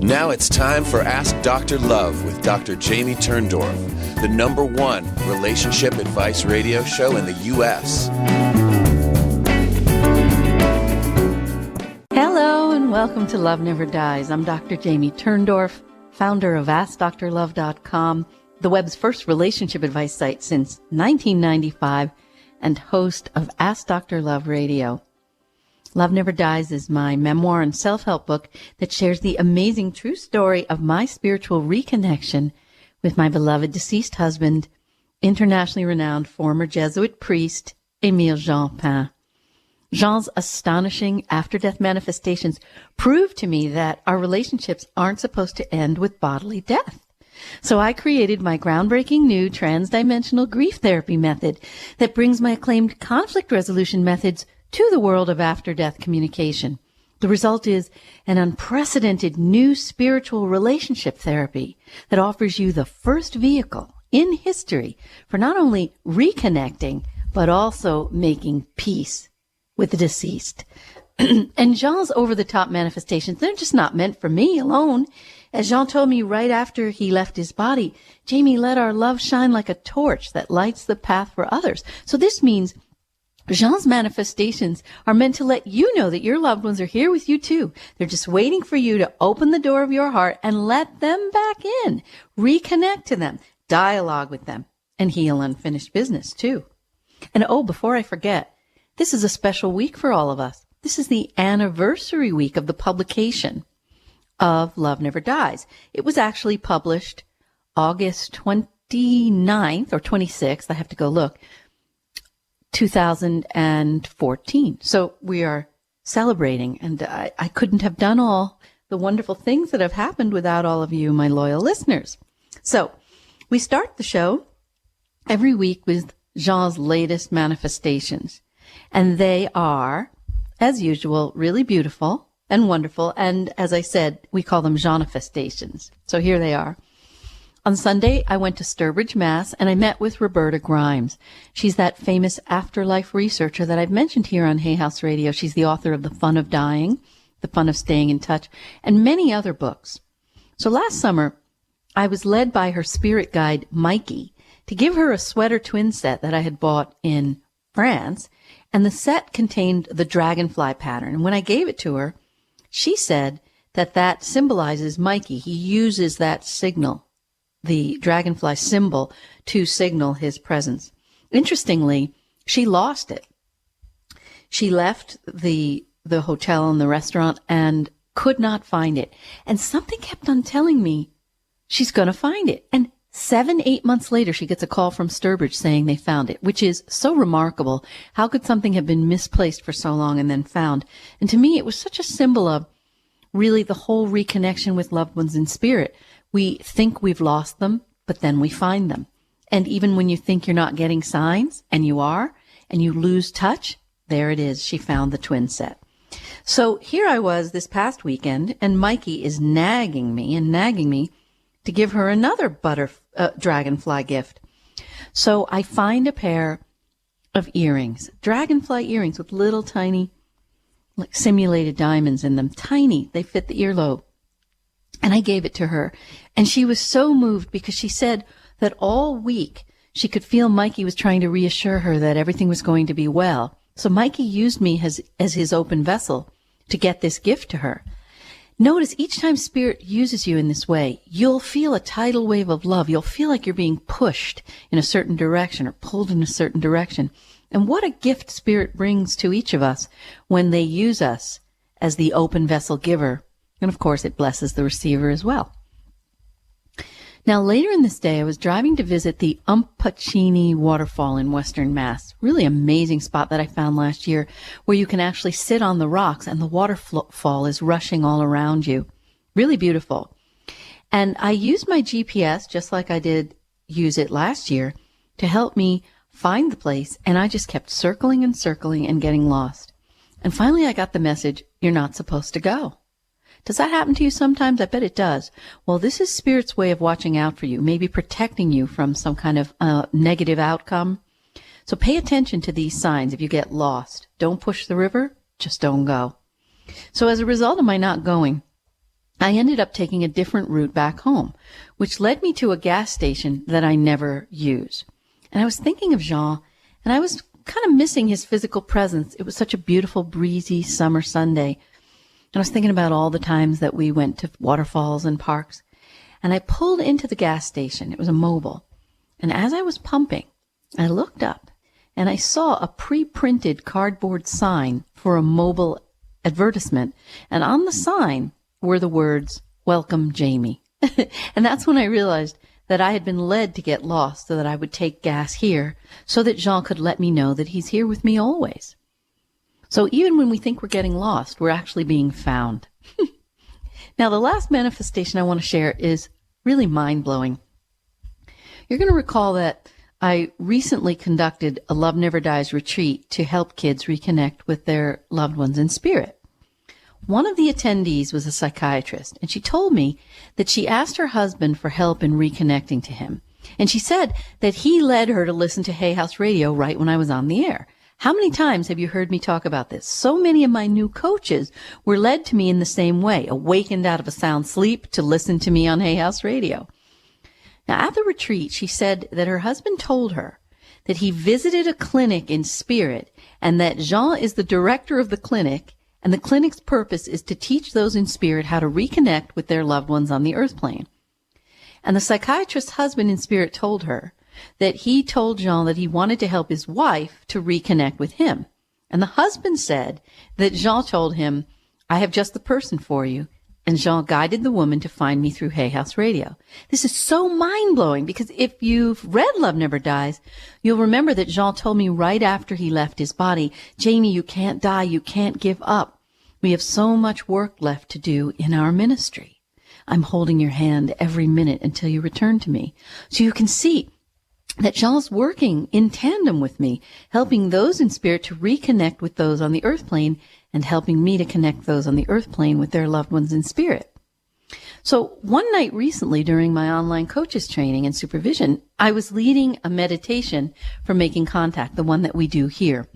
Now it's time for Ask Dr. Love with Dr. Jamie Turndorf, the #1 relationship advice radio show in the U.S. Hello and welcome to Love Never Dies. I'm Dr. Jamie Turndorf, founder of AskDrLove.com, the web's first relationship advice site since 1995, and host of Ask Dr. Love Radio. Love Never Dies is my memoir and self-help book that shares the amazing true story of my spiritual reconnection with my beloved deceased husband, internationally renowned former Jesuit priest, Émile Jean Pain. Jean's astonishing after-death manifestations prove to me that our relationships aren't supposed to end with bodily death. So I created my groundbreaking new transdimensional grief therapy method that brings my acclaimed conflict resolution methods to the world of after-death communication. The result is an unprecedented new spiritual relationship therapy that offers you the first vehicle in history for not only reconnecting, but also making peace with the deceased. And Jean's over-the-top manifestations, they're just not meant for me alone. As Jean told me right after he left his body, Jamie, let our love shine like a torch that lights the path for others. So this means Jean's manifestations are meant to let you know that your loved ones are here with you too. They're just waiting for you to open the door of your heart and let them back in. Reconnect to them, dialogue with them, and heal unfinished business too. And before I forget, this is a special week for all of us. This is the anniversary week of the publication of Love Never Dies. It was actually published August 29th or 26th. I have to go look. 2014. So we are celebrating, and I couldn't have done all the wonderful things that have happened without all of you, my loyal listeners. So we start the show every week with Jean's latest manifestations, and they are, as usual, really beautiful and wonderful, and as I said, we call them Jeanifestations. So here they are. On Sunday, I went to Sturbridge, Mass., and I met with Roberta Grimes. She's that famous afterlife researcher that I've mentioned here on Hay House Radio. She's the author of The Fun of Dying, The Fun of Staying in Touch, and many other books. So last summer, I was led by her spirit guide, Mikey, to give her a sweater twin set that I had bought in France, and the set contained the dragonfly pattern. And when I gave it to her, she said that symbolizes Mikey. He uses that signal, the dragonfly symbol, to signal his presence. Interestingly, she lost it. She left the hotel and the restaurant and could not find it. And something kept on telling me she's going to find it. And 7-8 months later, she gets a call from Sturbridge saying they found it, which is so remarkable. How could something have been misplaced for so long and then found? And to me, it was such a symbol of really the whole reconnection with loved ones in spirit. We think we've lost them, but then we find them. And even when you think you're not getting signs, and you are, and you lose touch, there it is. She found the twin set. So here I was this past weekend, and Mikey is nagging me to give her another dragonfly gift. So I find a pair of earrings, dragonfly earrings with little tiny, like simulated diamonds in them. Tiny. They fit the earlobe. And I gave it to her, and she was so moved because she said that all week she could feel Mikey was trying to reassure her that everything was going to be well. So Mikey used me as his open vessel to get this gift to her. Notice each time Spirit uses you in this way, you'll feel a tidal wave of love. You'll feel like you're being pushed in a certain direction or pulled in a certain direction. And what a gift Spirit brings to each of us when they use us as the open vessel giver. And of course, it blesses the receiver as well. Now, later in this day, I was driving to visit the Umpachini waterfall in Western Mass. Really amazing spot that I found last year where you can actually sit on the rocks and the waterfall is rushing all around you. Really beautiful. And I used my GPS, just like I did use it last year, to help me find the place. And I just kept circling and circling and getting lost. And finally, I got the message, you're not supposed to go. Does that happen to you sometimes? I bet it does. Well, this is Spirit's way of watching out for you, maybe protecting you from some kind of negative outcome. So pay attention to these signs if you get lost. Don't push the river, just don't go. So as a result of my not going, I ended up taking a different route back home, which led me to a gas station that I never use. And I was thinking of Jean, and I was kind of missing his physical presence. It was such a beautiful, breezy summer Sunday. And I was thinking about all the times that we went to waterfalls and parks. And I pulled into the gas station. It was a Mobil. And as I was pumping, I looked up and I saw a pre-printed cardboard sign for a Mobil advertisement. And on the sign were the words, "Welcome, Jamie." And that's when I realized that I had been led to get lost so that I would take gas here so that Jean could let me know that he's here with me always. So even when we think we're getting lost, we're actually being found. Now, the last manifestation I want to share is really mind-blowing. You're going to recall that I recently conducted a Love Never Dies retreat to help kids reconnect with their loved ones in spirit. One of the attendees was a psychiatrist, and she told me that she asked her husband for help in reconnecting to him. And she said that he led her to listen to Hay House Radio right when I was on the air. How many times have you heard me talk about this? So many of my new coaches were led to me in the same way, awakened out of a sound sleep to listen to me on Hay House Radio. Now, at the retreat, she said that her husband told her that he visited a clinic in spirit and that Jean is the director of the clinic, and the clinic's purpose is to teach those in spirit how to reconnect with their loved ones on the earth plane. And the psychiatrist's husband in spirit told her that he told Jean that he wanted to help his wife to reconnect with him. And the husband said that Jean told him, "I have just the person for you." And Jean guided the woman to find me through Hay House Radio. This is so mind-blowing because if you've read Love Never Dies, you'll remember that Jean told me right after he left his body, "Jamie, you can't die. You can't give up. We have so much work left to do in our ministry. I'm holding your hand every minute until you return to me." So you can see that Jean's working in tandem with me, helping those in spirit to reconnect with those on the earth plane and helping me to connect those on the earth plane with their loved ones in spirit. So one night recently during my online coaches training and supervision, I was leading a meditation for making contact, the one that we do here.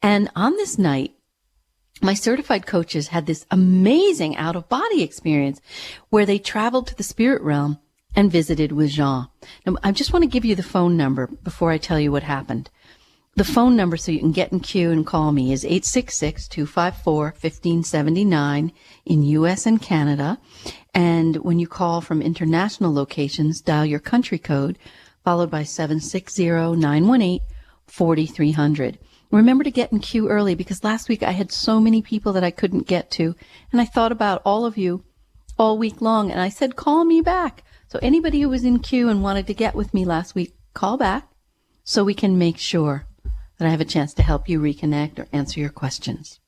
And on this night, my certified coaches had this amazing out-of-body experience where they traveled to the spirit realm and visited with Jean. Now, I just want to give you the phone number before I tell you what happened. The phone number so you can get in queue and call me is 866-254-1579 in U.S. and Canada. And when you call from international locations, dial your country code, followed by 760-918-4300. Remember to get in queue early because last week I had so many people that I couldn't get to. And I thought about all of you all week long. And I said, call me back. So anybody who was in queue and wanted to get with me last week, call back so we can make sure that I have a chance to help you reconnect or answer your questions.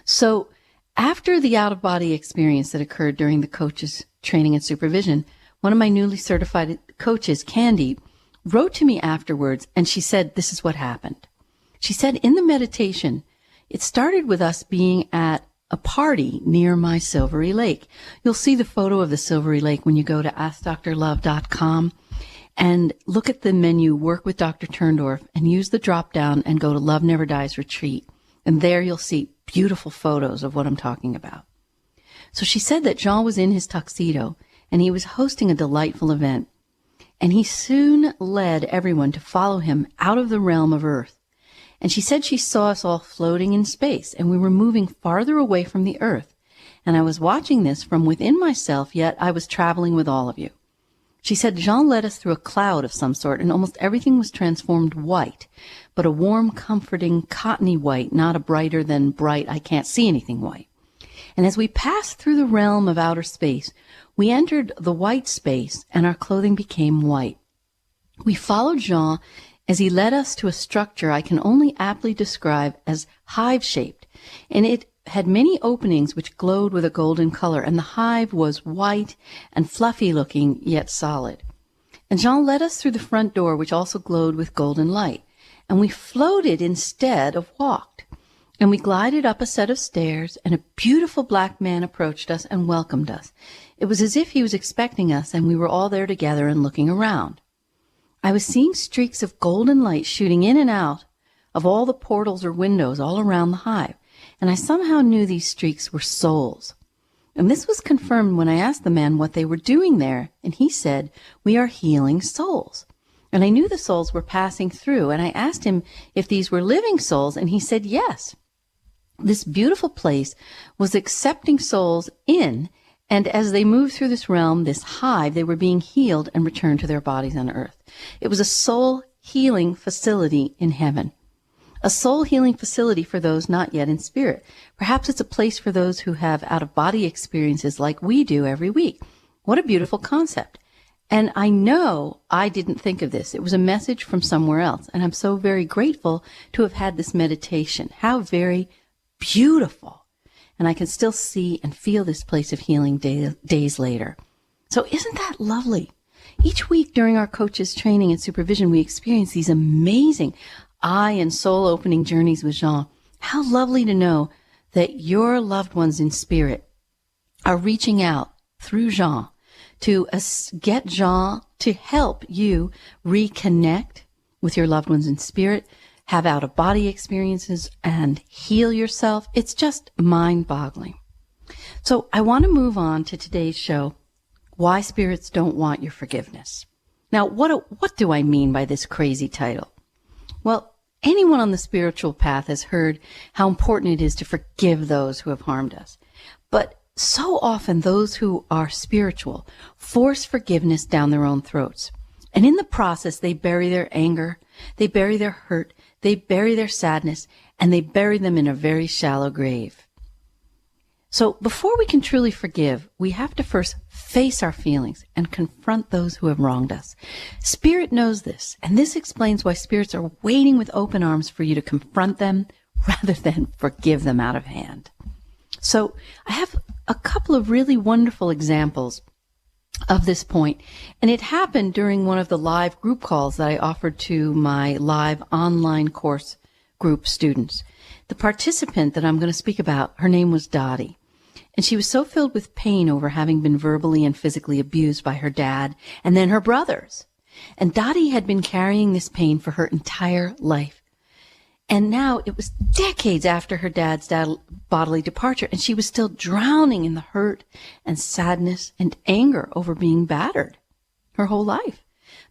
So after the out-of-body experience that occurred during the coaches' training and supervision, one of my newly certified coaches, Candy, wrote to me afterwards, and she said, this is what happened. She said, in the meditation, it started with us being at a party near my Silvery Lake. You'll see the photo of the Silvery Lake when you go to AskDrLove.com. And look at the menu, Work with Dr. Turndorf, and use the drop-down and go to Love Never Dies Retreat. And there you'll see beautiful photos of what I'm talking about. So she said that Jean was in his tuxedo, and he was hosting a delightful event. And he soon led everyone to follow him out of the realm of Earth. And she said she saw us all floating in space, and we were moving farther away from the Earth. And I was watching this from within myself, yet I was traveling with all of you. She said Jean led us through a cloud of some sort, and almost everything was transformed white, but a warm, comforting, cottony white, not a brighter than bright, I can't see anything white. And as we passed through the realm of outer space, we entered the white space, and our clothing became white. We followed Jean as he led us to a structure I can only aptly describe as hive-shaped, and it had many openings which glowed with a golden color, and the hive was white and fluffy-looking, yet solid. And Jean led us through the front door, which also glowed with golden light, and we floated instead of walked. And we glided up a set of stairs, and a beautiful black man approached us and welcomed us. It was as if he was expecting us, and we were all there together and looking around. I was seeing streaks of golden light shooting in and out of all the portals or windows all around the hive. And I somehow knew these streaks were souls. And this was confirmed when I asked the man what they were doing there. And he said, "We are healing souls." And I knew the souls were passing through. And I asked him if these were living souls. And he said, yes. This beautiful place was accepting souls in. And as they moved through this realm, this hive, they were being healed and returned to their bodies on earth. It was a soul healing facility in heaven. A soul healing facility for those not yet in spirit. Perhaps it's a place for those who have out-of-body experiences like we do every week. What a beautiful concept. And I know I didn't think of this. It was a message from somewhere else. And I'm so very grateful to have had this meditation. How very beautiful. And I can still see and feel this place of healing days later. So isn't that lovely? Each week during our coaches' training and supervision, we experience these amazing eye and soul opening journeys with Jean. How lovely to know that your loved ones in spirit are reaching out through Jean to get Jean to help you reconnect with your loved ones in spirit, have out-of-body experiences, and heal yourself. It's just mind-boggling. So I want to move on to today's show, Why Spirits Don't Want Your Forgiveness. Now, what do I mean by this crazy title? Well, anyone on the spiritual path has heard how important it is to forgive those who have harmed us. But so often those who are spiritual force forgiveness down their own throats. And in the process, they bury their anger, they bury their hurt, they bury their sadness, and they bury them in a very shallow grave. So before we can truly forgive, we have to first face our feelings and confront those who have wronged us. Spirit knows this, and this explains why spirits are waiting with open arms for you to confront them rather than forgive them out of hand. So I have a couple of really wonderful examples of this point, and it happened during one of the live group calls that I offered to my live online course group students. The participant that I'm going to speak about, her name was Dottie, and she was so filled with pain over having been verbally and physically abused by her dad and then her brothers. And Dottie had been carrying this pain for her entire life. And now it was decades after her dad's bodily departure, and she was still drowning in the hurt and sadness and anger over being battered her whole life.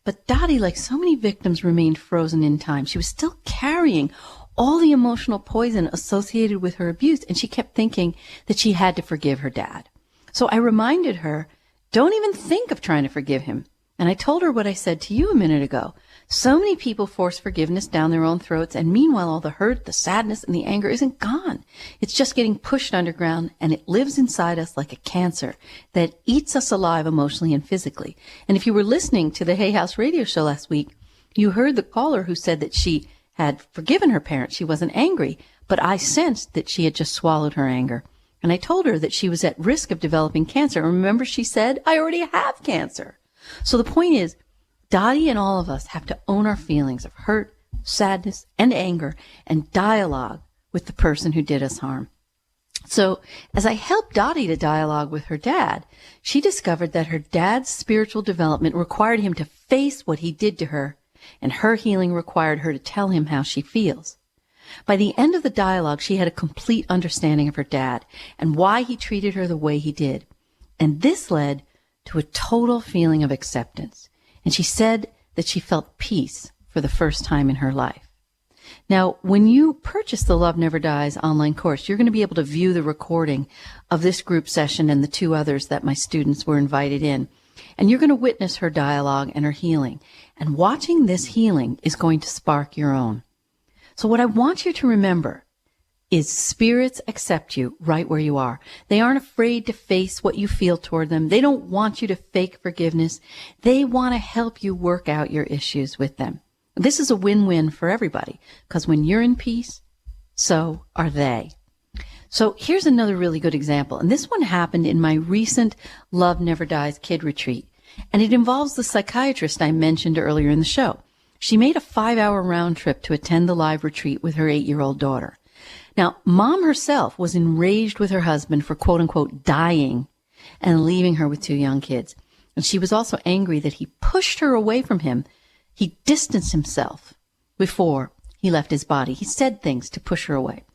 But Dottie, like so many victims, remained frozen in time. She was still carrying all the emotional poison associated with her abuse, and she kept thinking that she had to forgive her dad. So I reminded her, don't even think of trying to forgive him. And I told her what I said to you a minute ago. So many people force forgiveness down their own throats, and meanwhile all the hurt, the sadness, and the anger isn't gone. It's just getting pushed underground, and it lives inside us like a cancer that eats us alive emotionally and physically. And if you were listening to the Hay House radio show last week, you heard the caller who said that she had forgiven her parents. She wasn't angry, but I sensed that she had just swallowed her anger. And I told her that she was at risk of developing cancer. And remember, she said, I already have cancer. So the point is, Dottie and all of us have to own our feelings of hurt, sadness, and anger, and dialogue with the person who did us harm. So as I helped Dottie to dialogue with her dad, she discovered that her dad's spiritual development required him to face what he did to her, and her healing required her to tell him how she feels. By the end of the dialogue, she had a complete understanding of her dad and why he treated her the way he did. And this led to a total feeling of acceptance. And she said that she felt peace for the first time in her life. Now, when you purchase the Love Never Dies online course, you're going to be able to view the recording of this group session and the two others that my students were invited in. And you're going to witness her dialogue and her healing. And watching this healing is going to spark your own. So what I want you to remember is spirits accept you right where you are. They aren't afraid to face what you feel toward them. They don't want you to fake forgiveness. They want to help you work out your issues with them. This is a win-win for everybody, because when you're in peace, so are they. So here's another really good example, and this one happened in my recent Love Never Dies Kid Retreat, and it involves the psychiatrist I mentioned earlier in the show. She made a 5-hour round trip to attend the live retreat with her 8-year-old daughter. Now, Mom herself was enraged with her husband for quote-unquote dying and leaving her with 2 young kids. And she was also angry that he pushed her away from him. He distanced himself before he left his body. He said things to push her away.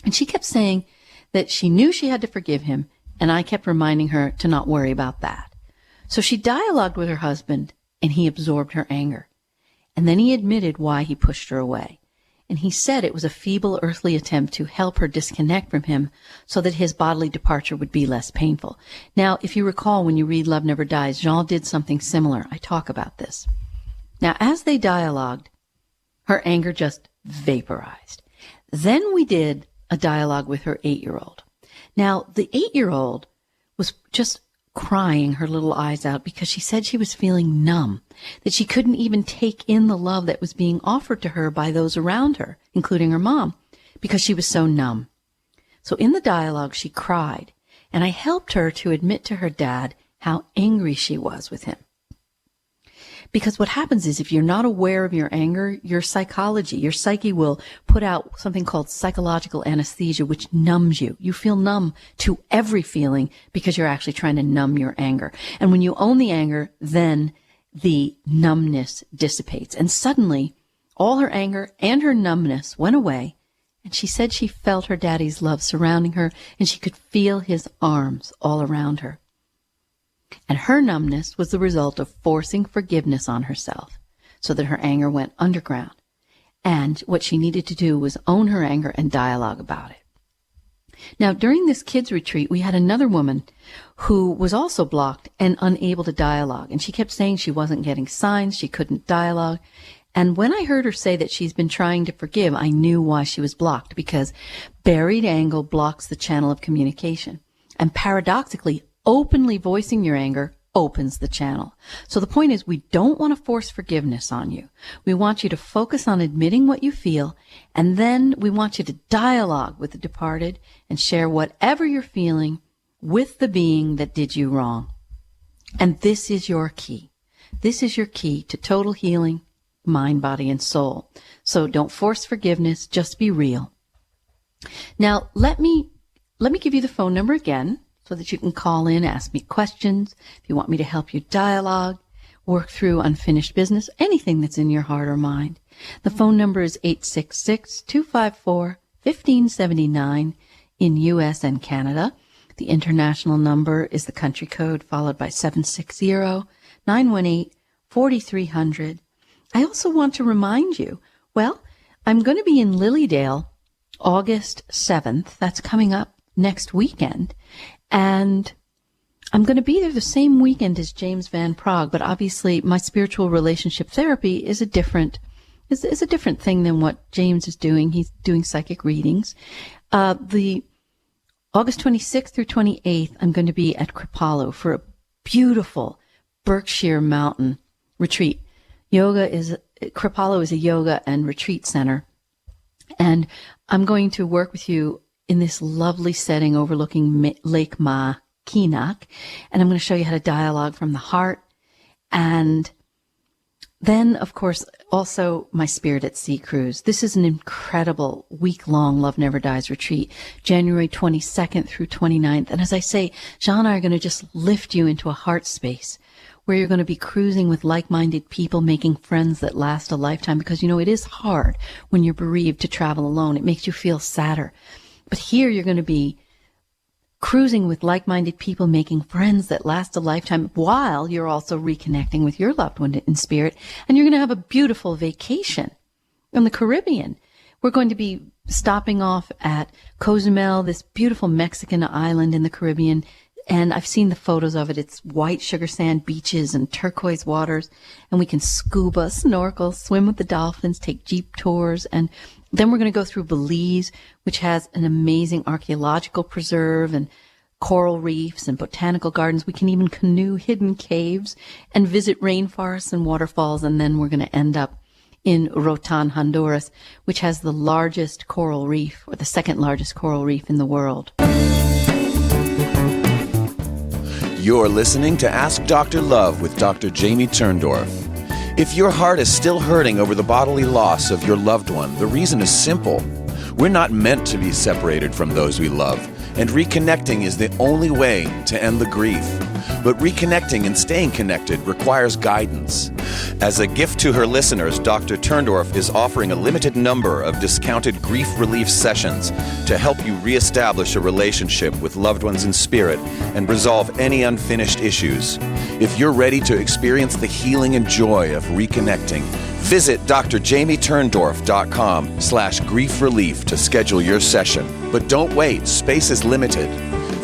And she kept saying that she knew she had to forgive him And I kept reminding her to not worry about that. So she dialogued with her husband, and he absorbed her anger. And then he admitted why he pushed her away. And he said it was a feeble earthly attempt to help her disconnect from him so that his bodily departure would be less painful. Now, if you recall, when you read Love Never Dies, Jean did something similar. I talk about this. Now, as they dialogued, her anger just vaporized. Then we did a dialogue with her 8-year-old. Now, the 8-year-old was just crying her little eyes out because she said she was feeling numb, that she couldn't even take in the love that was being offered to her by those around her, including her mom, because she was so numb. So in the dialogue, she cried, and I helped her to admit to her dad how angry she was with him. Because what happens is if you're not aware of your anger, your psyche will put out something called psychological anesthesia, which numbs you. You feel numb to every feeling because you're actually trying to numb your anger. And when you own the anger, then the numbness dissipates. And suddenly, all her anger and her numbness went away. And she said she felt her daddy's love surrounding her, and she could feel his arms all around her. And her numbness was the result of forcing forgiveness on herself so that her anger went underground. And what she needed to do was own her anger and dialogue about it. Now, during this kids' retreat, we had another woman who was also blocked and unable to dialogue. And she kept saying she wasn't getting signs, she couldn't dialogue. And when I heard her say that she's been trying to forgive, I knew why she was blocked, because buried anger blocks the channel of communication. And paradoxically, openly voicing your anger opens the channel. So the point is, we don't want to force forgiveness on you. We want you to focus on admitting what you feel, and then we want you to dialogue with the departed and share whatever you're feeling with the being that did you wrong. And this is your key. This is your key to total healing, mind, body, and soul. So don't force forgiveness, just be real. Now, let me give you the phone number again, so that you can call in, ask me questions, if you want me to help you dialogue, work through unfinished business, anything that's in your heart or mind. The phone number is 866-254-1579 in U.S. and Canada. The international number is the country code followed by 760-918-4300. I also want to remind you, I'm going to be in Lilydale August 7th. That's coming up next weekend. And I'm going to be there the same weekend as James Van Praagh, but obviously my spiritual relationship therapy is a different thing than what James is doing. He's doing psychic readings. The August 26th through 28th, I'm going to be at Kripalu for a beautiful Berkshire mountain retreat. Kripalu is a yoga and retreat center. And I'm going to work with you in this lovely setting overlooking Lake Mackinac. And I'm going to show you how to dialogue from the heart. And then, of course, also my Spirit at Sea cruise. This is an incredible week-long Love Never Dies retreat, January 22nd through 29th. And as I say, Jean and I are going to just lift you into a heart space where you're going to be cruising with like-minded people, making friends that last a lifetime. Because, it is hard when you're bereaved to travel alone. It makes you feel sadder. But here you're going to be cruising with like-minded people, making friends that last a lifetime, while you're also reconnecting with your loved one in spirit. And you're going to have a beautiful vacation in the Caribbean. We're going to be stopping off at Cozumel, this beautiful Mexican island in the Caribbean. And I've seen the photos of it. It's white sugar sand beaches and turquoise waters. And we can scuba, snorkel, swim with the dolphins, take jeep tours. And then we're going to go through Belize, which has an amazing archaeological preserve and coral reefs and botanical gardens. We can even canoe hidden caves and visit rainforests and waterfalls. And then we're going to end up in Rotan, Honduras, which has the largest coral reef, or the second largest coral reef in the world. You're listening to Ask Dr. Love with Dr. Jamie Turndorf. If your heart is still hurting over the bodily loss of your loved one, the reason is simple. We're not meant to be separated from those we love, and reconnecting is the only way to end the grief. But reconnecting and staying connected requires guidance. As a gift to her listeners, Dr. Turndorf is offering a limited number of discounted grief relief sessions to help you reestablish a relationship with loved ones in spirit and resolve any unfinished issues. If you're ready to experience the healing and joy of reconnecting, visit drjamieturndorf.com/grief relief to schedule your session. But don't wait, space is limited.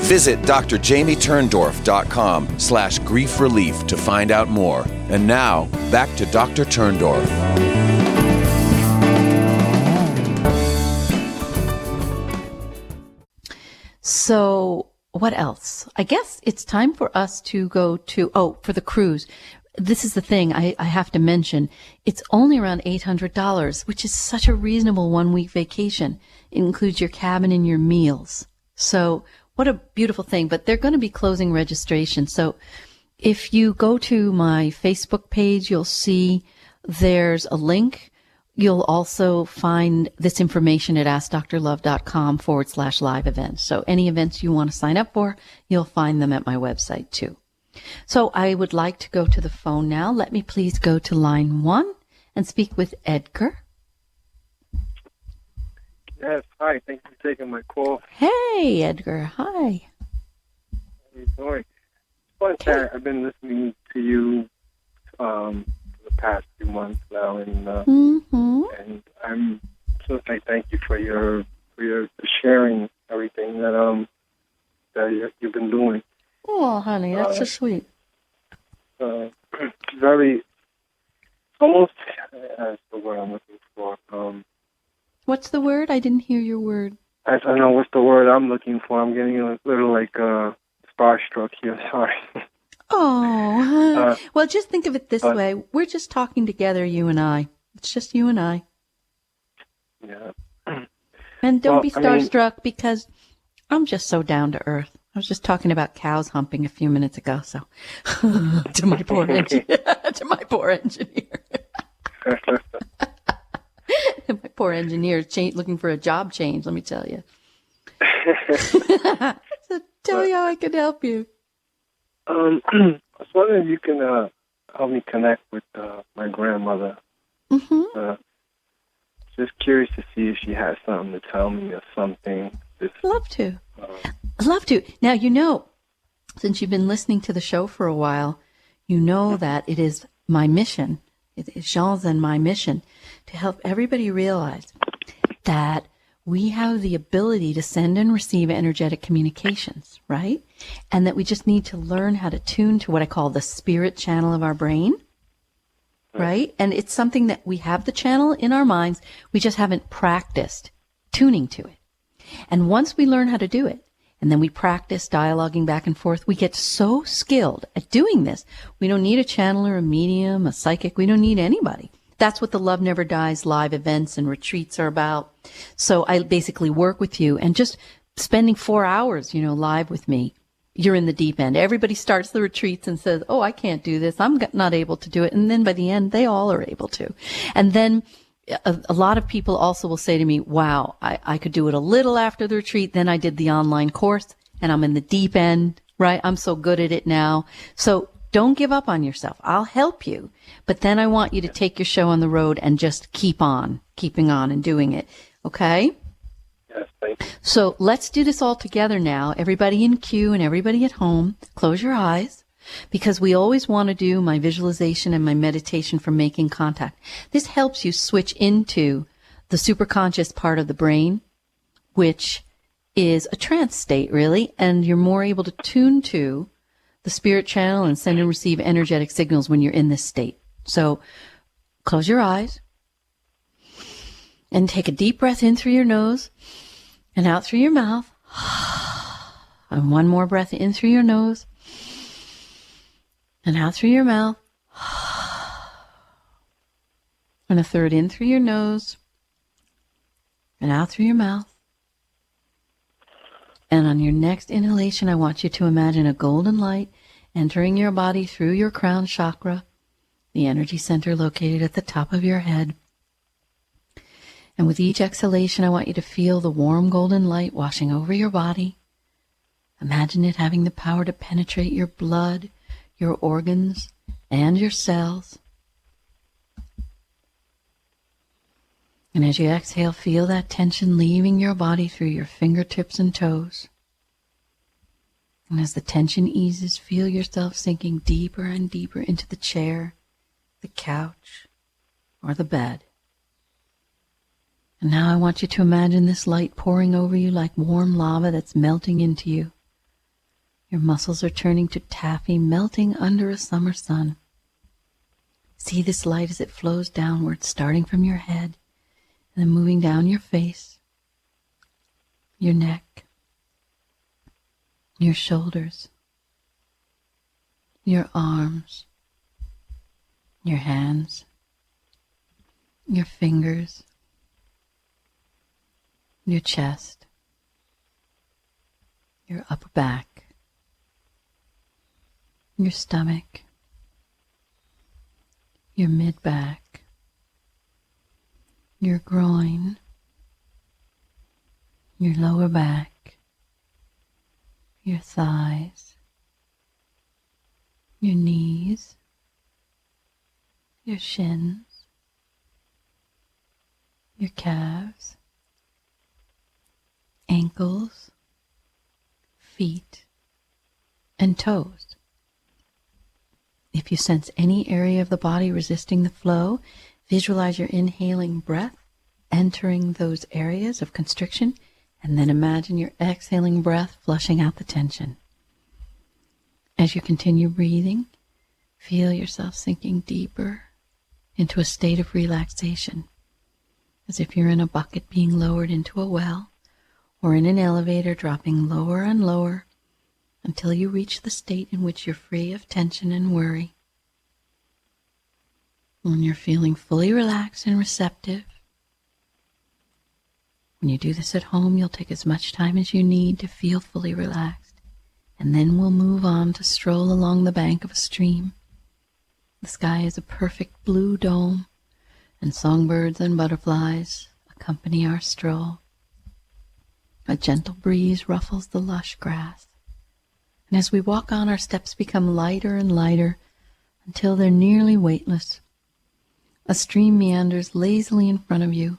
Visit drjamieturndorf.com/grief relief to find out more. And now, back to Dr. Turndorf. So, what else? I guess it's time for us to go to, for the cruise. This is the thing I have to mention. It's only around $800, which is such a reasonable 1-week vacation. It includes your cabin and your meals. So, what a beautiful thing. But they're going to be closing registration. So, if you go to my Facebook page, you'll see there's a link. You'll also find this information at AskDrLove.com/live events. So any events you want to sign up for, you'll find them at my website too. So I would like to go to the phone now. Let me please go to line 1 and speak with Edgar. Yes, hi. Thank you for taking my call. Hey, Edgar. Hi. How are you doing? I've been listening to you for the past few months now, and I'm just I thank you for your sharing everything that you've been doing. Oh, honey, that's so sweet. Very almost that's the word I'm looking for. What's the word? I didn't hear your word. I don't know what's the word I'm looking for. I'm getting a little starstruck here. Sorry. Oh, well, just think of it this way. We're just talking together, you and I. It's just you and I. Yeah. And don't be starstruck because I'm just so down to earth. I was just talking about cows humping a few minutes ago, so to my poor engineer. My poor engineer is looking for a job change, let me tell you. So tell me how I can help you. I was wondering if you can help me connect with my grandmother. Just curious to see if she has something to tell me or something. Love to. Love to. Now, since you've been listening to the show for a while, you know that it is my mission, it is Jean's and my mission, to help everybody realize that we have the ability to send and receive energetic communications, right? And that we just need to learn how to tune to what I call the spirit channel of our brain, right? And it's something that we have the channel in our minds. We just haven't practiced tuning to it. And once we learn how to do it, and then we practice dialoguing back and forth, we get so skilled at doing this. We don't need a channeler, a medium, a psychic. We don't need anybody. That's what the Love Never Dies live events and retreats are about. So I basically work with you, and just spending 4 hours, live with me, you're in the deep end. Everybody starts the retreats and says, oh, I can't do this. I'm not able to do it. And then by the end, they all are able to. And then a lot of people also will say to me, wow, I could do it a little after the retreat. Then I did the online course and I'm in the deep end, right? I'm so good at it now. So don't give up on yourself. I'll help you. But then I want you to take your show on the road and just keeping on and doing it. Okay? Yes, thank you. So let's do this all together now. Everybody in queue and everybody at home, close your eyes, because we always want to do my visualization and my meditation for making contact. This helps you switch into the superconscious part of the brain, which is a trance state, really, and you're more able to tune to the spirit channel and send and receive energetic signals when you're in this state. So close your eyes and take a deep breath in through your nose and out through your mouth. And one more breath in through your nose and out through your mouth. And a third in through your nose and out through your mouth. And on your next inhalation, I want you to imagine a golden light entering your body through your crown chakra, the energy center located at the top of your head. And with each exhalation, I want you to feel the warm golden light washing over your body. Imagine it having the power to penetrate your blood, your organs, and your cells. And as you exhale, feel that tension leaving your body through your fingertips and toes. And as the tension eases, feel yourself sinking deeper and deeper into the chair, the couch, or the bed. And now I want you to imagine this light pouring over you like warm lava that's melting into you. Your muscles are turning to taffy, melting under a summer sun. See this light as it flows downward, starting from your head, and then moving down your face, your neck, your shoulders, your arms, your hands, your fingers, your chest, your upper back, your stomach, your mid-back, your groin, your lower back, your thighs, your knees, your shins, your calves, ankles, feet, and toes. If you sense any area of the body resisting the flow, visualize your inhaling breath entering those areas of constriction, and then imagine your exhaling breath flushing out the tension. As you continue breathing, feel yourself sinking deeper into a state of relaxation, as if you're in a bucket being lowered into a well, or in an elevator dropping lower and lower until you reach the state in which you're free of tension and worry. When you're feeling fully relaxed and receptive, when you do this at home, you'll take as much time as you need to feel fully relaxed, and then we'll move on to stroll along the bank of a stream. The sky is a perfect blue dome, and songbirds and butterflies accompany our stroll. A gentle breeze ruffles the lush grass, and as we walk on, our steps become lighter and lighter until they're nearly weightless. A stream meanders lazily in front of you,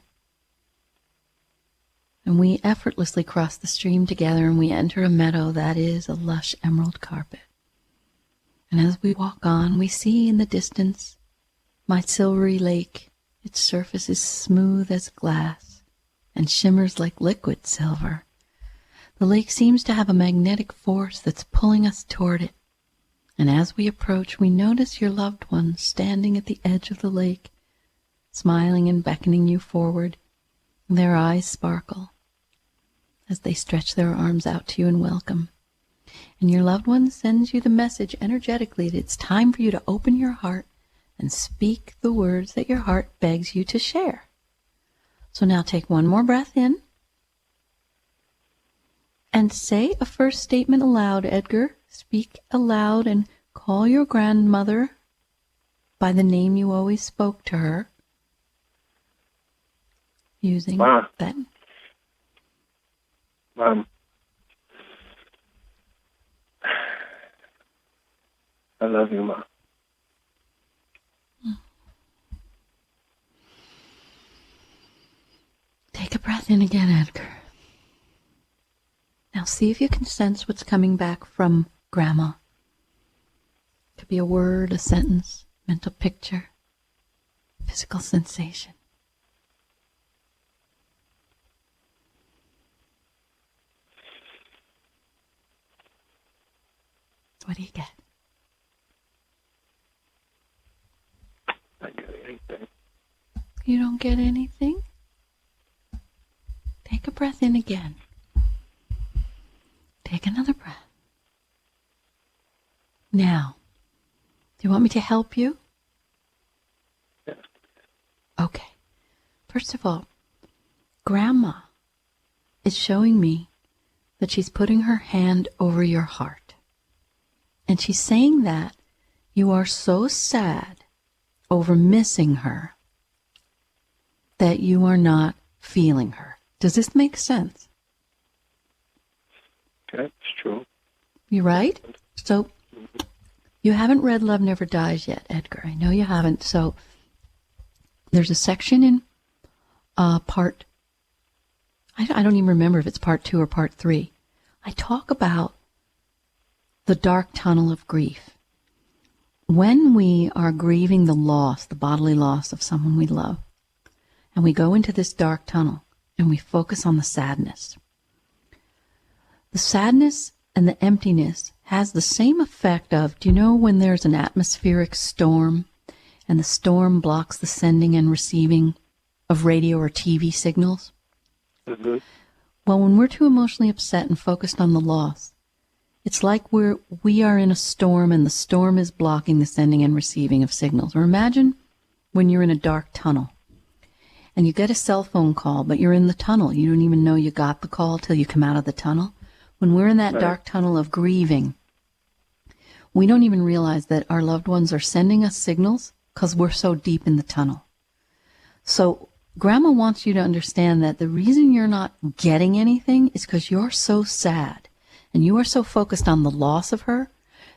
and we effortlessly cross the stream together, and we enter a meadow that is a lush emerald carpet. And as we walk on, we see in the distance my silvery lake. Its surface is smooth as glass and shimmers like liquid silver. The lake seems to have a magnetic force that's pulling us toward it. And as we approach, we notice your loved ones standing at the edge of the lake, smiling and beckoning you forward. Their eyes sparkle as they stretch their arms out to you in welcome. And your loved one sends you the message energetically that it's time for you to open your heart and speak the words that your heart begs you to share. So now take one more breath in and say a first statement aloud, Edgar. Speak aloud and call your grandmother by the name you always spoke to her, using that. Mom, I love you, Mom. Take a breath in again, Edgar. Now see if you can sense what's coming back from Grandma. It could be a word, a sentence, mental picture, physical sensation. What do you get? I get anything. You don't get anything? Take a breath in again. Take another breath. Now, do you want me to help you? Yeah. Okay. First of all, Grandma is showing me that she's putting her hand over your heart. And she's saying that you are so sad over missing her that you are not feeling her. Does this make sense? That's true. You right? So you haven't read Love Never Dies yet, Edgar. I know you haven't. So there's a section in part, I don't even remember if it's part 2 or part 3. I talk about the dark tunnel of grief. When we are grieving the loss, the bodily loss of someone we love, and we go into this dark tunnel and we focus on the sadness. The sadness and the emptiness has the same effect of, do you know when there's an atmospheric storm and the storm blocks the sending and receiving of radio or TV signals? Mm-hmm. Well, when we're too emotionally upset and focused on the loss, it's like we are in a storm and the storm is blocking the sending and receiving of signals. Or imagine when you're in a dark tunnel and you get a cell phone call, but you're in the tunnel. You don't even know you got the call till you come out of the tunnel. When we're in that dark tunnel of grieving, we don't even realize that our loved ones are sending us signals because we're so deep in the tunnel. So Grandma wants you to understand that the reason you're not getting anything is because you're so sad and you are so focused on the loss of her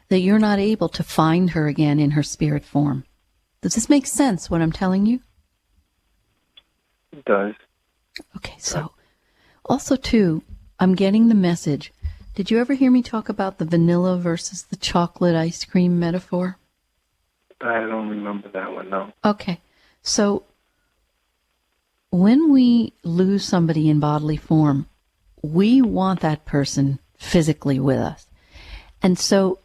that you're not able to find her again in her spirit form. Does this make sense, what I'm telling you? It does. Okay, so also, too, I'm getting the message. Did you ever hear me talk about the vanilla versus the chocolate ice cream metaphor? I don't remember that one, no. Okay, so when we lose somebody in bodily form, we want that person physically with us. And so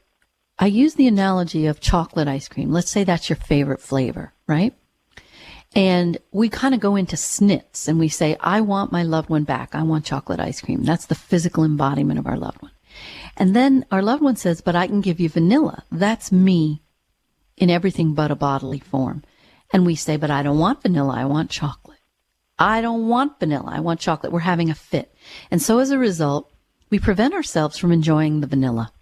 I use the analogy of chocolate ice cream. Let's say that's your favorite flavor, right? And we kind of go into snits and we say, I want my loved one back. I want chocolate ice cream. That's the physical embodiment of our loved one. And then our loved one says, but I can give you vanilla. That's me in everything but a bodily form. And we say, but I don't want vanilla. I want chocolate. I don't want vanilla. I want chocolate. We're having a fit. And so as a result, we prevent ourselves from enjoying the vanilla.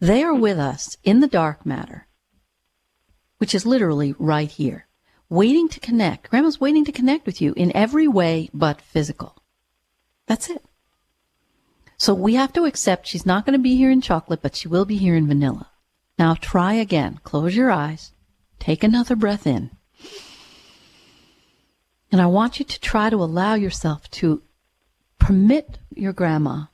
They are with us in the dark matter, which is literally right here. Waiting to connect. Grandma's waiting to connect with you in every way but physical. That's it. So we have to accept she's not going to be here in chocolate, but she will be here in vanilla. Now try again. Close your eyes. Take another breath in. And I want you to try to allow yourself to permit your grandma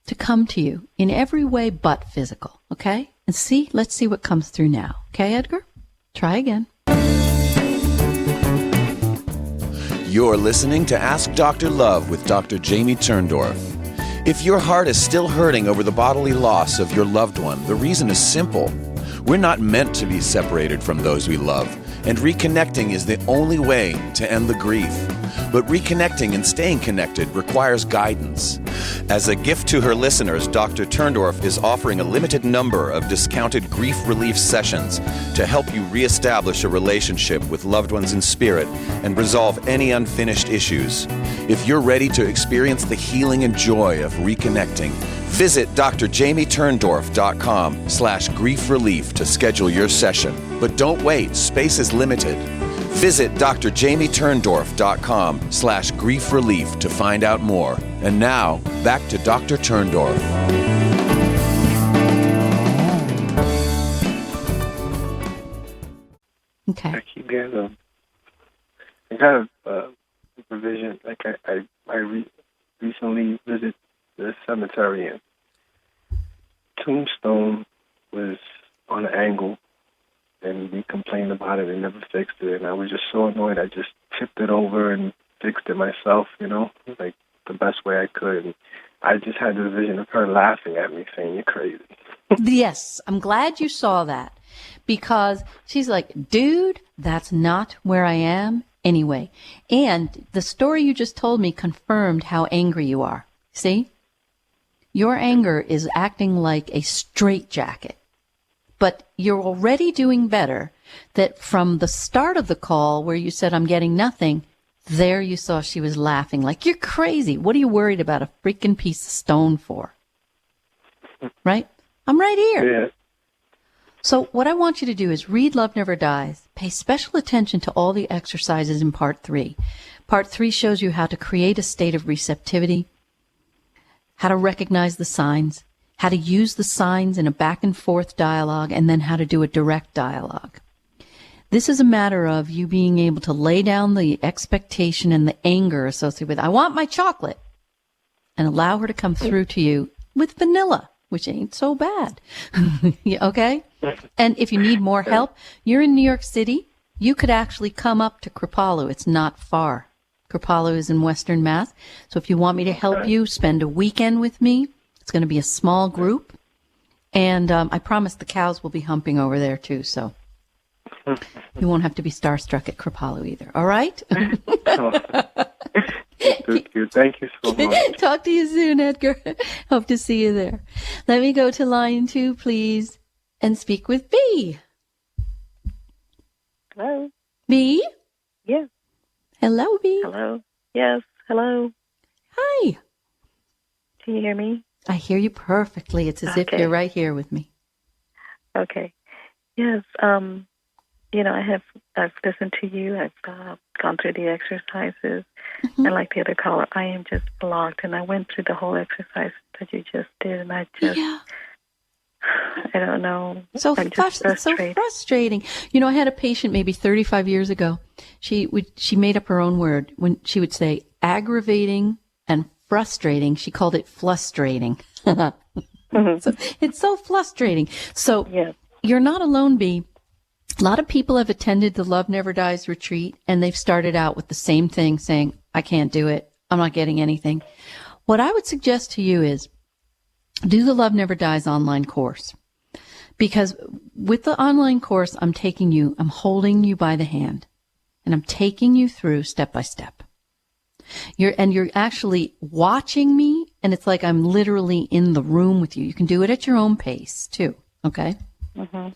to come to you in every way but physical. Okay? And see, let's see what comes through now. Okay, Edgar? Try again. You're listening to Ask Dr. Love with Dr. Jamie Turndorf. If your heart is still hurting over the bodily loss of your loved one, the reason is simple. We're not meant to be separated from those we love, and reconnecting is the only way to end the grief. But reconnecting and staying connected requires guidance. As a gift to her listeners, Dr. Turndorf is offering a limited number of discounted grief relief sessions to help you reestablish a relationship with loved ones in spirit and resolve any unfinished issues. If you're ready to experience the healing and joy of reconnecting, visit drjamieturndorf.com/grief relief to schedule your session. But don't wait, space is limited. Visit drjamieturndorf.com/grief relief to find out more. And now, back to Dr. Turndorf. Okay. I keep getting I got a supervision. Like I recently visited the cemetery and tombstone was on an angle, and we complained about it and never fixed it. And I was just so annoyed. I just tipped it over and fixed it myself, like the best way I could. And I just had the vision of her laughing at me, saying, "You're crazy." Yes, I'm glad you saw that, because she's like, dude, that's not where I am anyway. And the story you just told me confirmed how angry you are. See? Your anger is acting like a straitjacket. But you're already doing better. That from the start of the call where you said, I'm getting nothing, there you saw she was laughing like, you're crazy. What are you worried about a freaking piece of stone for? Right? I'm right here. Yeah. So what I want you to do is read Love Never Dies. Pay special attention to all the exercises in Part 3. Part 3 shows you how to create a state of receptivity, how to recognize the signs, how to use the signs in a back and forth dialogue, and then how to do a direct dialogue. This is a matter of you being able to lay down the expectation and the anger associated with, I want my chocolate, and allow her to come through to you with vanilla, which ain't so bad. Okay? And if you need more help, you're in New York City. You could actually come up to Kripalu. It's not far. Kripalu is in Western Mass. So if you want me to help you spend a weekend with me, it's going to be a small group. And I promise the cows will be humping over there too. So you won't have to be starstruck at Kripalu either. All right? Thank you so much. Talk to you soon, Edgar. Hope to see you there. Let me go to line 2, please, and speak with B. Hello? B? Yes. Hello, B. Hello? Yes. Hello? Hi. Can you hear me? I hear you perfectly. It's as if you're right here with me. Okay. Yes. I've listened to you. I've gone through the exercises. Mm-hmm. And like the other caller, I am just blocked. And I went through the whole exercise that you just did. And I just, I don't know. I'm just It's so frustrating. You know, I had a patient maybe 35 years ago. She made up her own word. When she would say aggravating and frustrating, she called it flustrating. Mm-hmm. So it's so frustrating. So yes. You're not alone, B. A lot of people have attended the Love Never Dies retreat, and they've started out with the same thing, saying, I can't do it. I'm not getting anything. What I would suggest to you is do the Love Never Dies online course. Because with the online course, I'm holding you by the hand, and I'm taking you through step by step. You're actually watching me, and it's like I'm literally in the room with you. You can do it at your own pace, too, okay? Mm-hmm.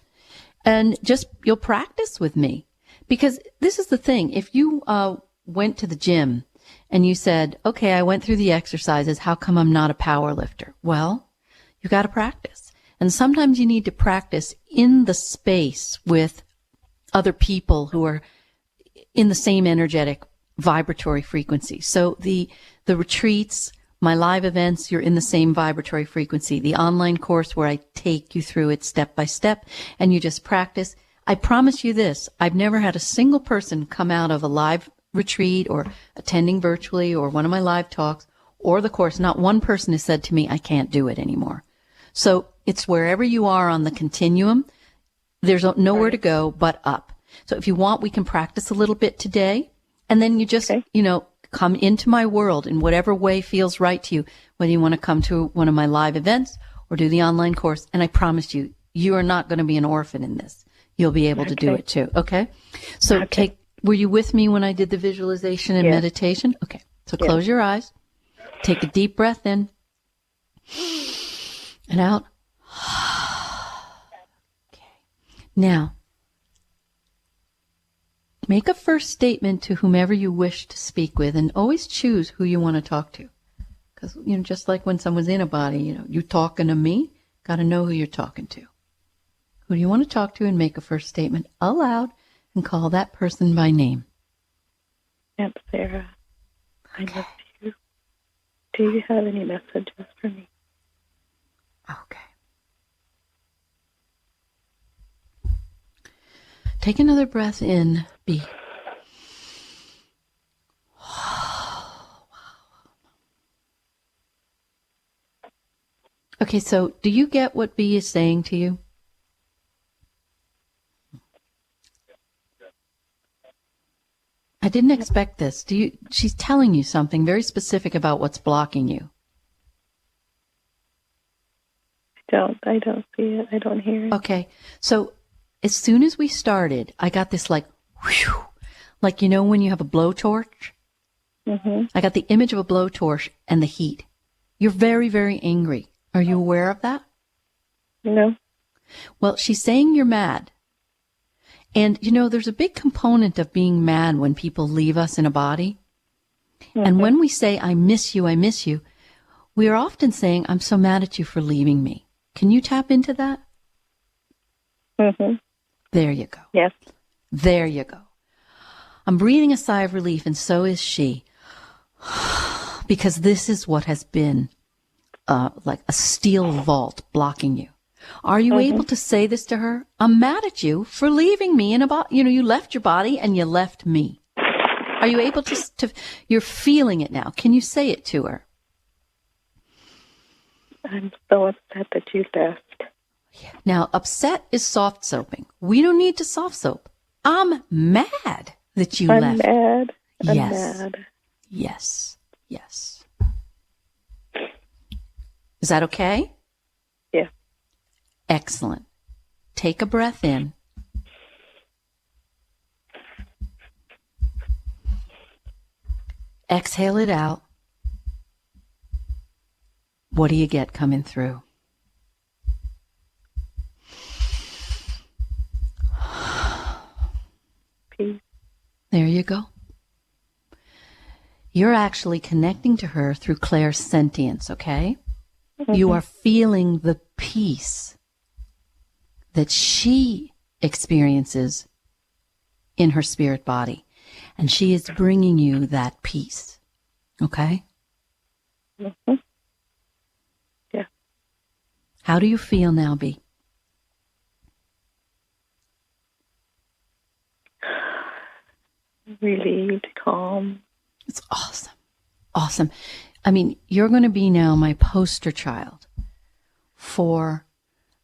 And you'll practice with me. Because this is the thing. If you went to the gym and you said, okay, I went through the exercises, how come I'm not a power lifter? Well, you got to practice. And sometimes you need to practice in the space with other people who are in the same energetic vibratory frequency. So the retreats, my live events, you're in the same vibratory frequency. The online course where I take you through it step by step and you just practice. I promise you this, I've never had a single person come out of a live retreat or attending virtually or one of my live talks or the course. Not one person has said to me, I can't do it anymore. So it's wherever you are on the continuum, there's nowhere to go but up. So if you want, we can practice a little bit today. And then you just, come into my world in whatever way feels right to you, whether you want to come to one of my live events or do the online course. And I promise you, you are not going to be an orphan in this. You'll be able to do it too. Okay. So were you with me when I did the visualization and meditation? Okay. So close your eyes, take a deep breath in and out. Okay. Now, make a first statement to whomever you wish to speak with, and always choose who you want to talk to. Because, just like when someone's in a body, you talking to me, got to know who you're talking to. Who do you want to talk to, and make a first statement aloud and call that person by name. Aunt Sarah, I love you. Do you have any messages for me? Okay. Take another breath in, B. Okay, so do you get what B is saying to you? I didn't expect this. She's telling you something very specific about what's blocking you. I don't see it. I don't hear it. Okay, so as soon as we started, I got this like when you have a blowtorch? Mm-hmm. I got the image of a blowtorch and the heat. You're very, very angry. Are you aware of that? No. Well, she's saying you're mad. And, there's a big component of being mad when people leave us in a body. Mm-hmm. And when we say, I miss you, we are often saying, I'm so mad at you for leaving me. Can you tap into that? Mm-hmm. There you go. Yes. There you go. I'm breathing a sigh of relief, and so is she. Because this is what has been like a steel vault blocking you. Are you able to say this to her? I'm mad at you for leaving me in a body. You left your body and you left me. Are you able to, you're feeling it now. Can you say it to her? I'm so upset that you left. Now, upset is soft soaping. We don't need to soft soap. I'm mad that you left. I'm mad. Yes. I'm mad. Yes. Yes. Is that okay? Yeah. Excellent. Take a breath in. Exhale it out. What do you get coming through? Peace. There you go. You're actually connecting to her through clairsentience, okay? You are feeling the peace that she experiences in her spirit body. And she is bringing you that peace, okay? Yeah. How do you feel now, B? Relieved, calm. It's awesome. Awesome. I mean, you're going to be now my poster child for,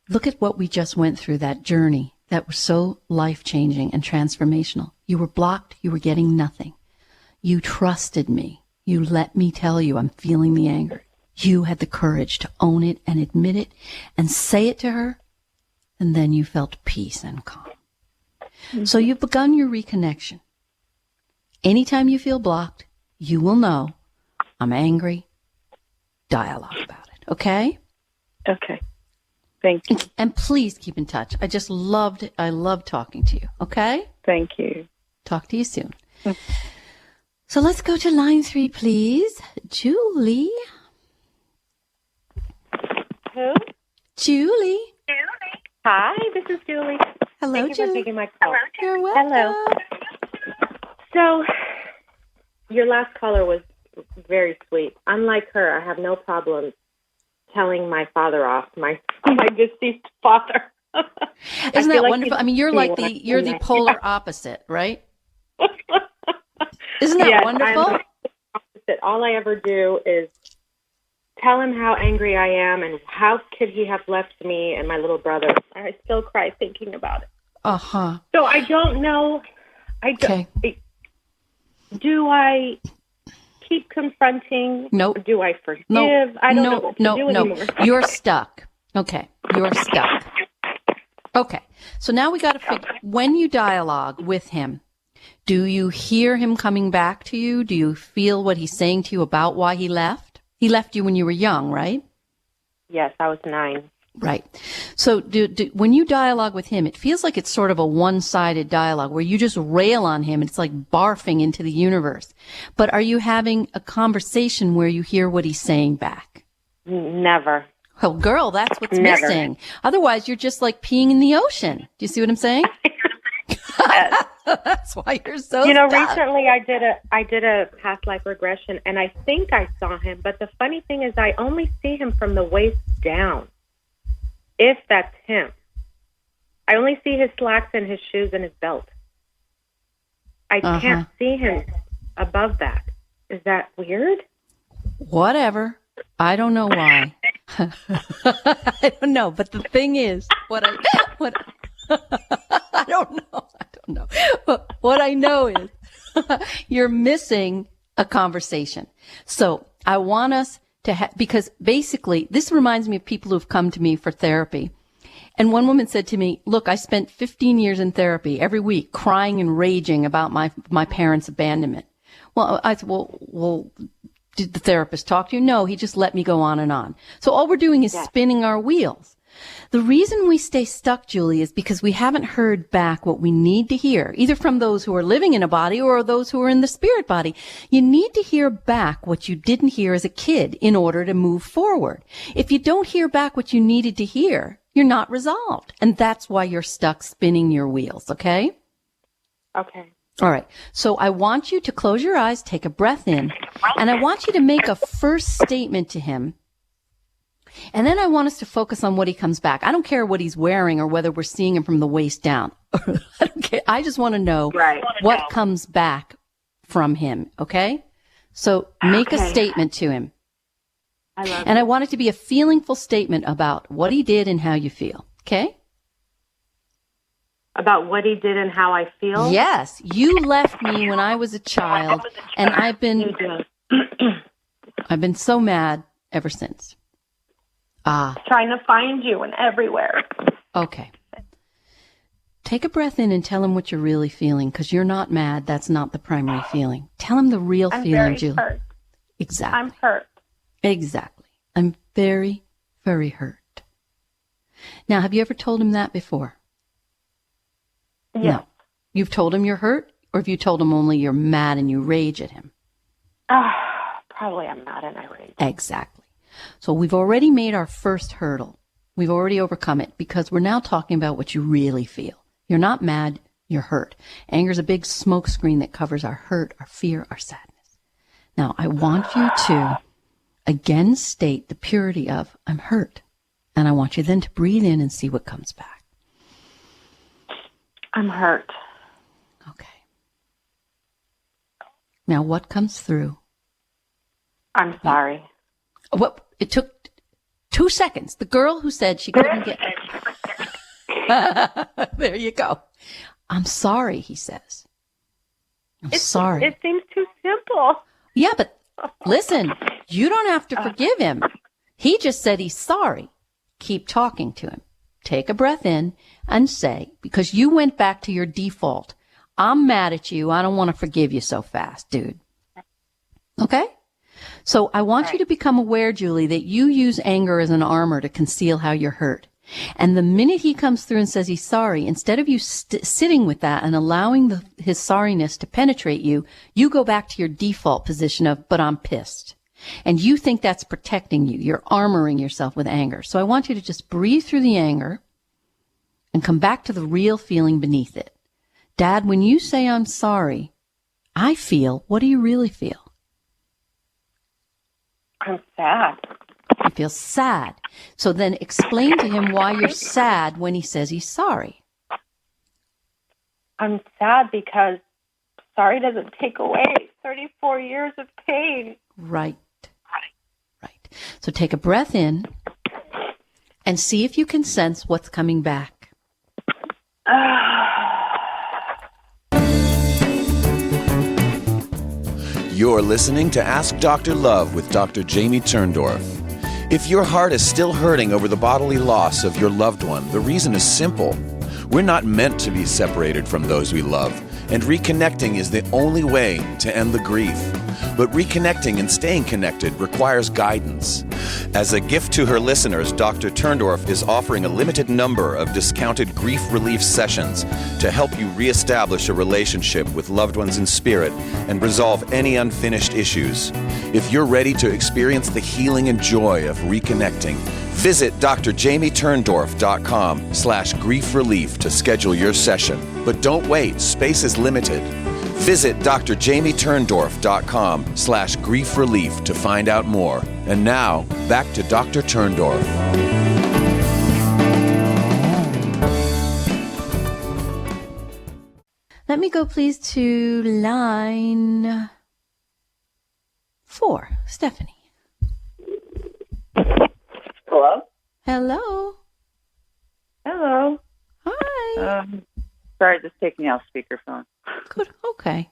look at what we just went through, that journey that was so life-changing and transformational. You were blocked. You were getting nothing. You trusted me. You let me tell you I'm feeling the anger. You had the courage to own it and admit it and say it to her. And then you felt peace and calm. So you've begun your reconnection. Anytime you feel blocked, you will know I'm angry. Dialogue about it. Okay? Okay. Thank you. And please keep in touch. I loved talking to you. Okay? Thank you. Talk to you soon. So let's go to line 3, please. Julie. Who? Julie. Hi, this is Julie. Hello, Thank you Julie. for taking my call. You're welcome. Hello. So, your last caller was very sweet. Unlike her, I have no problem telling my father off, my deceased father. Isn't that like wonderful? I mean, you're the polar opposite, right? Isn't that yes, wonderful? I'm the opposite. All I ever do is tell him how angry I am and how could he have left me and my little brother. I still cry thinking about it. Uh-huh. So I don't know. Okay. Do I keep confronting? Nope. Do I forgive? Nope. I don't know what to do anymore. You're stuck. Okay. You're stuck. Okay. So now we got to figure, when you dialogue with him, do you hear him coming back to you? Do you feel what he's saying to you about why he left? He left you when you were young, right? Yes, I was 9. Right. So when you dialogue with him, it feels like it's sort of a one-sided dialogue where you just rail on him and it's like barfing into the universe. But are you having a conversation where you hear what he's saying back? Never. Well, girl, that's what's Never. missing. Otherwise, you're just like peeing in the ocean. Do you see what I'm saying? That's why you're so stuck. Recently I did a past life regression and I think I saw him, but the funny thing is I only see him from the waist down. If that's him. I only see his slacks and his shoes and his belt. I can't see him above that. Is that weird? Whatever. I don't know why. I don't know. But the thing is, I don't know. But what I know is you're missing a conversation. So I want us to because basically this reminds me of people who've come to me for therapy. And one woman said to me, look, I spent 15 years in therapy every week crying and raging about my parents' abandonment. Well, I said, well, did the therapist talk to you? No, he just let me go on and on. So all we're doing is spinning our wheels. The reason we stay stuck, Julie, is because we haven't heard back what we need to hear, either from those who are living in a body or those who are in the spirit body. You need to hear back what you didn't hear as a kid in order to move forward. If you don't hear back what you needed to hear, you're not resolved. And that's why you're stuck spinning your wheels, okay? Okay. All right. So I want you to close your eyes, take a breath in, and I want you to make a first statement to him. And then I want us to focus on what he comes back. I don't care what he's wearing or whether we're seeing him from the waist down. I don't care. I just want to know what comes back from him. Okay? So make a statement to him. And I want it to be a feelingful statement about what he did and how you feel. Okay? About what he did and how I feel? Yes. You left me when I was a child, and I've been so mad ever since. Trying to find you and everywhere. Okay. Take a breath in and tell him what you're really feeling, because you're not mad. That's not the primary feeling. Tell him the real feeling, Julie. Hurt. Exactly. I'm hurt. Exactly. I'm very, very hurt. Now, have you ever told him that before? Yes. No. You've told him you're hurt, or have you told him only you're mad and you rage at him? Probably I'm mad and I rage. Exactly. So we've already made our first hurdle. We've already overcome it because we're now talking about what you really feel. You're not mad, you're hurt. Anger is a big smoke screen that covers our hurt, our fear, our sadness. Now, I want you to again state the purity of I'm hurt. And I want you then to breathe in and see what comes back. I'm hurt. Okay. Now, what comes through? I'm sorry. What? It took 2 seconds. The girl who said she couldn't get... There you go. I'm sorry, he says. I'm sorry. It seems too simple. Yeah, but listen, you don't have to forgive him. He just said he's sorry. Keep talking to him. Take a breath in and say, because you went back to your default, I'm mad at you. I don't want to forgive you so fast, dude. Okay? So I want you to become aware, Julie, that you use anger as an armor to conceal how you're hurt. And the minute he comes through and says he's sorry, instead of you sitting with that and allowing his sorriness to penetrate you, you go back to your default position of, but I'm pissed. And you think that's protecting you. You're armoring yourself with anger. So I want you to just breathe through the anger and come back to the real feeling beneath it. Dad, when you say I'm sorry, I feel, what do you really feel? I'm sad. You feel sad. So then explain to him why you're sad when he says he's sorry. I'm sad because sorry doesn't take away 34 years of pain. Right. So take a breath in and see if you can sense what's coming back. You're listening to Ask Dr. Love with Dr. Jamie Turndorf. If your heart is still hurting over the bodily loss of your loved one, the reason is simple. We're not meant to be separated from those we love, and reconnecting is the only way to end the grief. But reconnecting and staying connected requires guidance. As a gift to her listeners, Dr. Turndorf is offering a limited number of discounted grief relief sessions to help you reestablish a relationship with loved ones in spirit and resolve any unfinished issues. If you're ready to experience the healing and joy of reconnecting, visit drjamieturndorf.com/grief relief to schedule your session. But don't wait, space is limited. Visit drjamieturndorf.com/grief relief to find out more. And now, back to Dr. Turndorf. Let me go, please, to line 4. Stephanie. Hello? Hello. Hello. Hi. Sorry, just taking you off speakerphone. Good. Okay.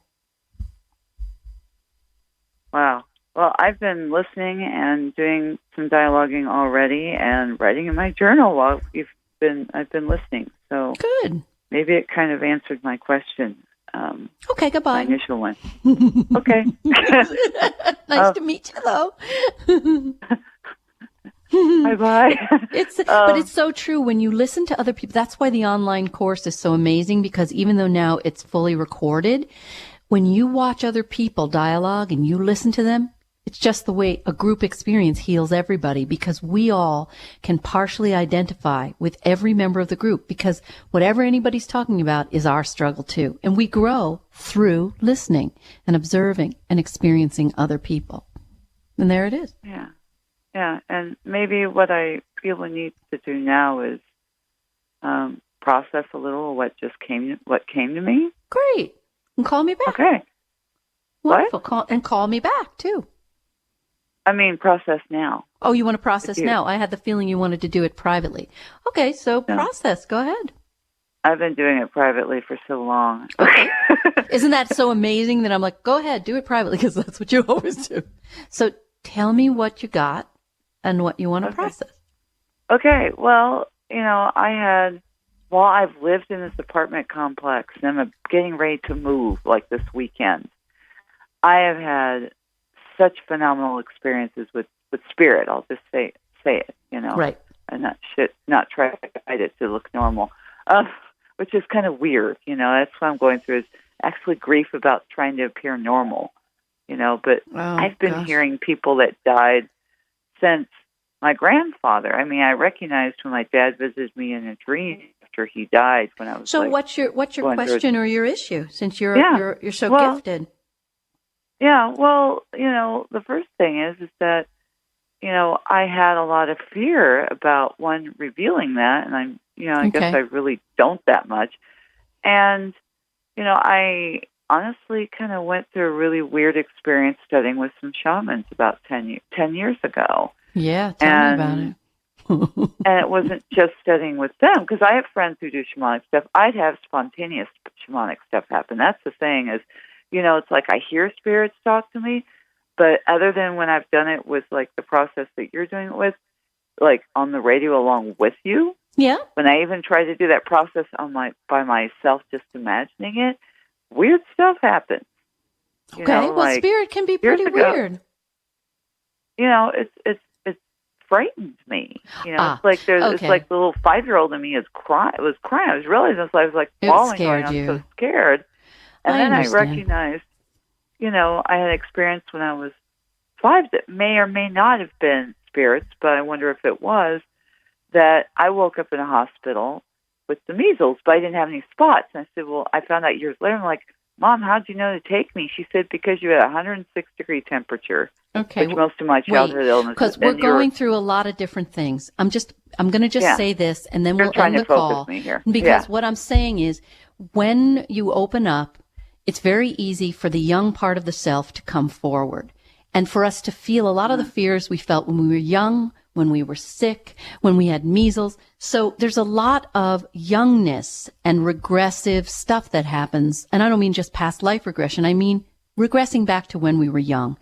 Wow. Well, I've been listening and doing some dialoguing already and writing in my journal while I've been listening. So Good. Maybe it kind of answered my question. Okay, goodbye. My initial one. Okay. Nice to meet you, though. Bye-bye. But it's so true when you listen to other people. That's why the online course is so amazing, because even though now it's fully recorded, when you watch other people dialogue and you listen to them, It's just the way a group experience heals everybody, because we all can partially identify with every member of the group, because whatever anybody's talking about is our struggle too. And we grow through listening and observing and experiencing other people. And there it is. Yeah. Yeah. And maybe what I feel I need to do now is process a little what came to me. Great. And call me back. Okay. Wonderful. Call me back too. I mean, process now. Oh, you want to process now? I had the feeling you wanted to do it privately. Okay, so No. process. Go ahead. I've been doing it privately for so long. Okay. Isn't that so amazing that I'm like, go ahead, do it privately, because that's what you always do. So tell me what you got and what you want to process. Okay. Well, I've lived in this apartment complex and I'm getting ready to move like this weekend. I have had such phenomenal experiences with spirit. I'll just say it, Right. and not try to guide it to look normal, which is kind of weird. That's what I'm going through, is actually grief about trying to appear normal, but I've been hearing people that died since my grandfather. I mean, I recognized when my dad visited me in a dream after he died when I was So what's your question or your issue, since you're so gifted? Yeah, well, the first thing is that, I had a lot of fear about one revealing that, and I guess I really don't that much. And, I honestly kind of went through a really weird experience studying with some shamans about 10 years ago. Yeah, tell me about it. And it wasn't just studying with them, because I have friends who do shamanic stuff. I'd have spontaneous shamanic stuff happen. That's the thing is, it's like I hear spirits talk to me, but other than when I've done it with like the process that you're doing it with, like on the radio along with you. Yeah. When I even try to do that process by myself, just imagining it, weird stuff happens. Okay. Well, spirit can be pretty weird. It's frightened me. It's like it's like the little 5-year-old in me was crying. I was realizing this. I was like bawling, going, I'm so scared. And then I recognized, I had experience when I was 5 that may or may not have been spirits, but I wonder if it was, that I woke up in a hospital with the measles, but I didn't have any spots. And I said, well, I found out years later. I'm like, Mom, how'd you know to take me? She said, because you had 106-degree temperature. Okay. Which most of my childhood illness. Because we're going through a lot of different things. I'm going to say this, and then we'll end the call. Me here. Because what I'm saying is, when you open up, it's very easy for the young part of the self to come forward, and for us to feel a lot of the fears we felt when we were young, when we were sick, when we had measles. So there's a lot of youngness and regressive stuff that happens. And I don't mean just past life regression. I mean regressing back to when we were young.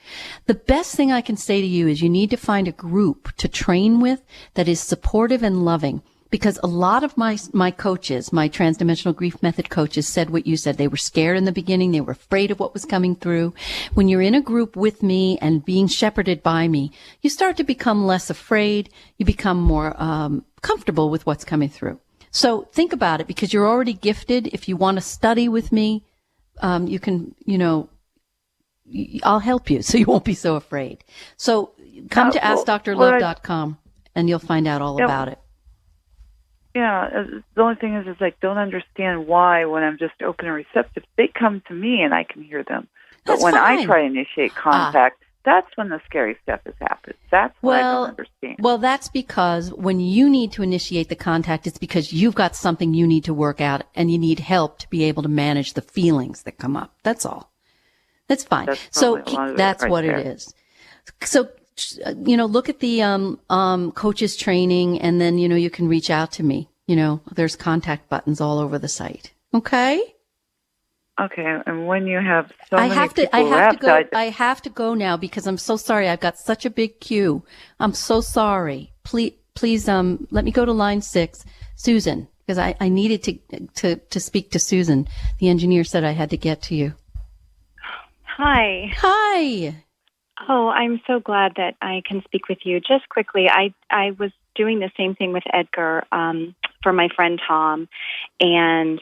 The best thing I can say to you is you need to find a group to train with that is supportive and loving. Because a lot of my coaches, my transdimensional grief method coaches, said what you said. They were scared in the beginning. They were afraid of what was coming through. When you're in a group with me and being shepherded by me, you start to become less afraid. You become more comfortable with what's coming through. So think about it, because you're already gifted. If you want to study with me, you can, I'll help you so you won't be so afraid. So come to AskDrLove.com and you'll find out all about it. Yeah, the only thing is I don't understand why, when I'm just open and receptive, they come to me and I can hear them. But when I try to initiate contact, that's when the scary stuff has happened. That's what I don't understand. Well, that's because when you need to initiate the contact, it's because you've got something you need to work out and you need help to be able to manage the feelings that come up. That's all. That's fine. That's what it is. So, look at the coaches training, and then, you can reach out to me. There's contact buttons all over the site. Okay? Okay, and when you have I have to go now because I'm so sorry. I've got such a big queue. I'm so sorry. Please, let me go to line 6, Susan, because I needed to speak to Susan. The engineer said I had to get to you. Hi. Hi. Oh, I'm so glad that I can speak with you. Just quickly, I was doing the same thing with Edgar for my friend Tom, and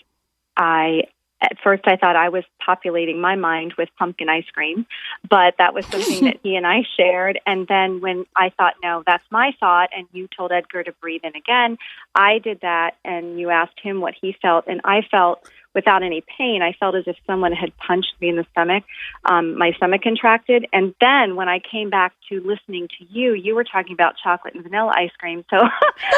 I at first I thought I was populating my mind with pumpkin ice cream, but that was something that he and I shared. And then when I thought, no, that's my thought, and you told Edgar to breathe in again, I did that, and you asked him what he felt, and I felt without any pain. I felt as if someone had punched me in the stomach. My stomach contracted. And then when I came back to listening to you, you were talking about chocolate and vanilla ice cream. So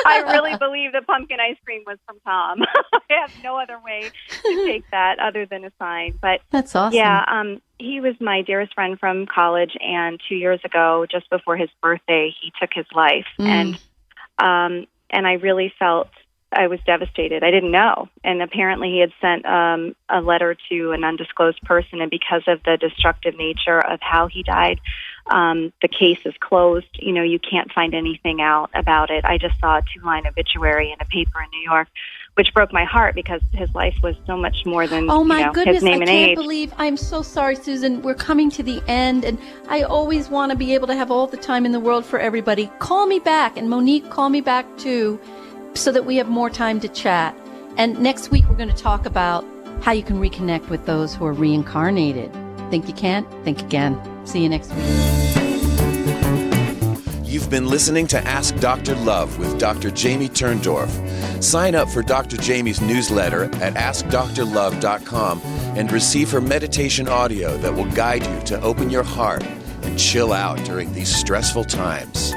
I really believe the pumpkin ice cream was from Tom. I have no other way to take that other than a sign. But that's awesome. Yeah, he was my dearest friend from college. And 2 years ago, just before his birthday, he took his life. And I really felt I was devastated. I didn't know. And apparently he had sent a letter to an undisclosed person, and because of the destructive nature of how he died, the case is closed. You know, you can't find anything out about it. I just saw a 2-line obituary in a paper in New York, which broke my heart because his life was so much more than goodness, his name and age. I can't believe, I'm so sorry, Susan. We're coming to the end, and I always want to be able to have all the time in the world for everybody. Call me back, and Monique, call me back too, so that we have more time to chat. And next week, we're going to talk about how you can reconnect with those who are reincarnated. Think you can't? Think again. See you next week. You've been listening to Ask Dr. Love with Dr. Jamie Turndorf. Sign up for Dr. Jamie's newsletter at AskDrLove.com and receive her meditation audio that will guide you to open your heart and chill out during these stressful times.